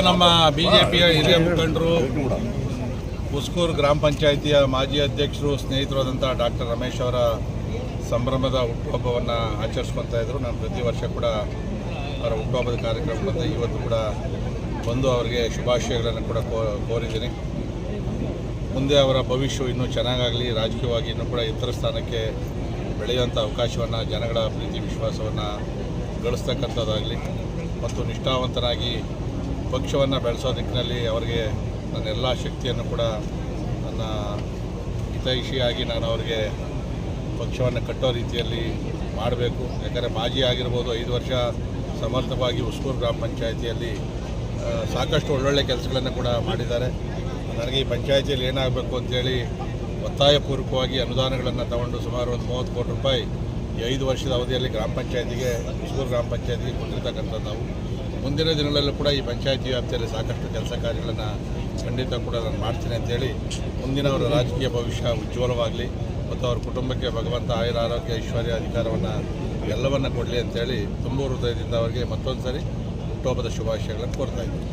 ನಮ್ಮ ಬಿಜೆಪಿಯ ಹಿರಿಯ ಮುಖಂಡರು ಉಸ್ಕೂರು ಗ್ರಾಮ ಪಂಚಾಯಿತಿಯ ಮಾಜಿ ಅಧ್ಯಕ್ಷರು ಸ್ನೇಹಿತರಾದಂಥ ಡಾಕ್ಟರ್ ರಮೇಶ್ ಅವರ ಸಂಭ್ರಮದ ಹುಟ್ಟುಹಬ್ಬವನ್ನು ಆಚರಿಸ್ಕೊತಾ ಇದ್ದರು. ನಾನು ಪ್ರತಿ ವರ್ಷ ಕೂಡ ಅವರ ಹುಟ್ಟುಹಬ್ಬದ ಕಾರ್ಯಕ್ರಮವನ್ನು ಇವತ್ತು ಕೂಡ ಬಂದು ಅವರಿಗೆ ಶುಭಾಶಯಗಳನ್ನು ಕೂಡ ಕೋರಿದ್ದೀನಿ. ಮುಂದೆ ಅವರ ಭವಿಷ್ಯವು ಇನ್ನೂ ಚೆನ್ನಾಗಾಗಲಿ, ರಾಜಕೀಯವಾಗಿ ಇನ್ನೂ ಕೂಡ ಎತ್ತರ ಸ್ಥಾನಕ್ಕೆ ಬೆಳೆಯುವಂಥ ಅವಕಾಶವನ್ನು, ಜನಗಳ ಪ್ರೀತಿ ವಿಶ್ವಾಸವನ್ನು ಗಳಿಸ್ತಕ್ಕಂಥದ್ದಾಗಲಿ ಮತ್ತು ನಿಷ್ಠಾವಂತನಾಗಿ ಪಕ್ಷವನ್ನು ಬೆಳೆಸೋ ದಿಕ್ಕಿನಲ್ಲಿ ಅವರಿಗೆ ನನ್ನೆಲ್ಲ ಶಕ್ತಿಯನ್ನು ಕೂಡ ನನ್ನ ಹಿತೈಷಿಯಾಗಿ ನಾನು ಅವರಿಗೆ ಪಕ್ಷವನ್ನು ಕಟ್ಟೋ ರೀತಿಯಲ್ಲಿ ಮಾಡಬೇಕು. ಯಾಕಂದರೆ ಮಾಜಿ ಆಗಿರ್ಬೋದು, 5 ವರ್ಷ ಸಮರ್ಥವಾಗಿ ಉಸ್ಕೂರು ಗ್ರಾಮ ಪಂಚಾಯಿತಿಯಲ್ಲಿ ಸಾಕಷ್ಟು ಒಳ್ಳೊಳ್ಳೆ ಕೆಲಸಗಳನ್ನು ಕೂಡ ಮಾಡಿದ್ದಾರೆ. ನನಗೆ ಈ ಪಂಚಾಯಿತಿಯಲ್ಲಿ ಏನಾಗಬೇಕು ಅಂತೇಳಿ ಒತ್ತಾಯಪೂರ್ವಕವಾಗಿ ಅನುದಾನಗಳನ್ನು ತಗೊಂಡು ಸುಮಾರು ಒಂದು 30 ಕೋಟಿ ರೂಪಾಯಿ ಈ 5 ವರ್ಷದ ಅವಧಿಯಲ್ಲಿ ಗ್ರಾಮ ಪಂಚಾಯಿತಿಗೆ, ಉಸ್ಕೂರು ಗ್ರಾಮ ಪಂಚಾಯಿತಿಗೆ ಕೊಟ್ಟಿರ್ತಕ್ಕಂಥದ್ದು. ನಾವು ಮುಂದಿನ ದಿನಗಳಲ್ಲೂ ಕೂಡ ಈ ಪಂಚಾಯಿತಿ ವ್ಯಾಪ್ತಿಯಲ್ಲಿ ಸಾಕಷ್ಟು ಕೆಲಸ ಕಾರ್ಯಗಳನ್ನು ಖಂಡಿತ ಕೂಡ ನಾನು ಮಾಡ್ತೀನಿ ಅಂತೇಳಿ, ಮುಂದಿನ ಅವರ ರಾಜಕೀಯ ಭವಿಷ್ಯ ಉಜ್ವಲವಾಗಲಿ ಮತ್ತು ಅವ್ರ ಕುಟುಂಬಕ್ಕೆ ಭಗವಂತ ಆಯುರ ಆರೋಗ್ಯ ಐಶ್ವರ್ಯ ಅಧಿಕಾರವನ್ನು ಎಲ್ಲವನ್ನು ಕೊಡಲಿ ಅಂತೇಳಿ ತುಂಬ ಹೃದಯದಿಂದ ಅವರಿಗೆ ಮತ್ತೊಂದು ಸರಿ ಹುಟ್ಟುಹಬ್ಬದ ಶುಭಾಶಯಗಳನ್ನು ಕೋರ್ತಾ ಇದ್ದೀನಿ.